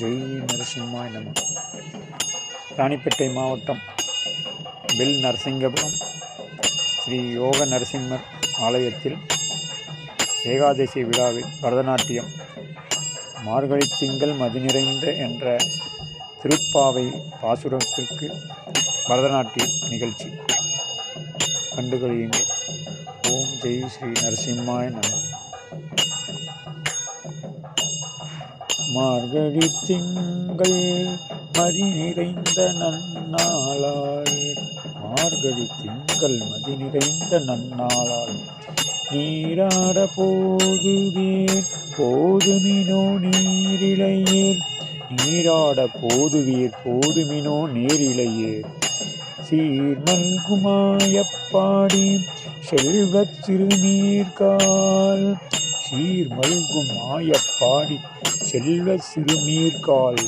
ஜெய் நரசிம்மாய் நம. ராணிப்பேட்டை மாவட்டம் பெல் நரசிங்கபுரம் ஸ்ரீ யோக நரசிம்மர் ஆலயத்தில் ஏகாதசி விழாவில் பரதநாட்டியம் மார்கழி திங்கள் மதி நிறைந்த என்ற திருப்பாவை பாசுரத்திற்கு பரதநாட்டிய நிகழ்ச்சி கண்டுகளியுங்கள். ஓம் ஜெய் ஸ்ரீ நரசிம்மாய் நம. மார்கழி திங்கள் மதி நிறைந்த நன்னாளாய், மார்கழி திங்கள் மதி நிறைந்த நன்னாளாய், நீராட போதுவீர் போதுமினோ நீரிழையேர், நீராட போதுவீர் போதுமினோ நேரிழையேர், சீர்மல்குமாயப்பாடி செல்வச் சிறுநீர்கால், சீர்மல்குமாயப்பாடி செல்வச் சிறுநீர்கால்,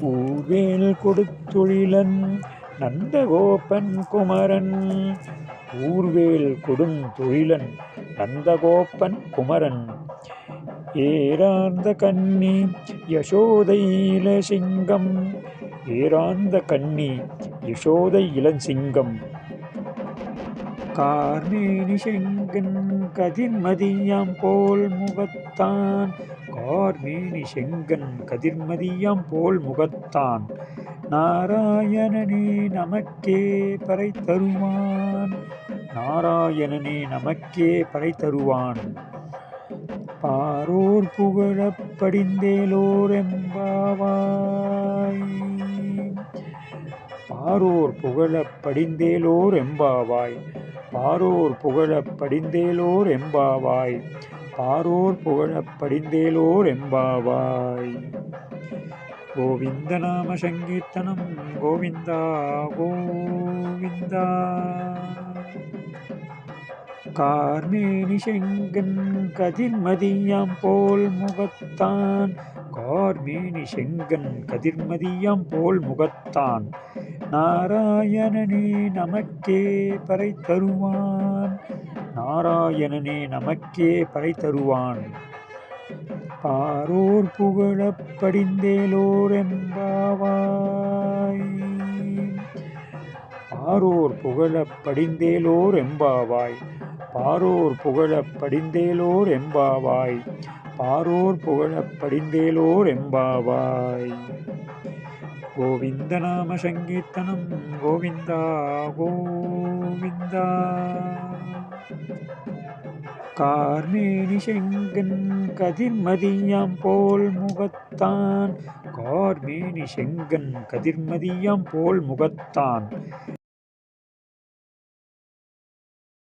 ஊர்வேல் கொடுத்தொழிலன் நந்தகோபன் குமரன், ஊர்வேல் கொடுந்தொழிலன் நந்தகோபன் குமரன், ஏரார்ந்த கன்னி யசோதை இளசிங்கம், ஏரார்ந்த கன்னி யசோதை இளஞ்சிங்கம், கார்மேனி செங்கன் கதிர்மதியாம் போல் முகத்தான், கார்மேனி செங்கன் கதிர்மதியாம் போல் முகத்தான், நாராயணனே நமக்கே பறை தருவான், நாராயணனே நமக்கே பறை தருவான், பாரோர் புகழப் படிந்தேலோர் எம்பாவாய், பாரோர் புகழப் படிந்தேலோர் எம்பாவாய், பாரோர் புகழப் படிந்தேலோர் எம்பாவாய், பாரோர் புகழப் படிந்தேலோர் எம்பாவாய். கோவிந்த நாம சங்கீர்த்தனம் கோவிந்தா கோவிந்தா. கார்மேனி செங்கன் கதிர்மதியாம் போல் முகத்தான், கார்மேனி செங்கன் கதிர்மதியாம் போல் முகத்தான், நாராயணனே நமக்கே பறை தருவான், நாராயணனே நமக்கே பறை தருவான், பாரோர் புகழப் படிந்தேலோர் எம்பாவாய், பாரோர் புகழப் படிந்தேலோர் எம்பாவாய், பாரோர் புகழப் படிந்தேலோர் எம்பாவாய், பாரோர் புகழப் படிந்தேலோர் எம்பாவாய். கோவிந்த நாம சங்கீர்த்தனம் கோவிந்தா கோவிந்தா. கார்மேனி செங்கன் கதிர்மதியாம் போல் முகத்தான், கார்மேனி செங்கன் கதிர்மதியாம் போல் முகத்தான்,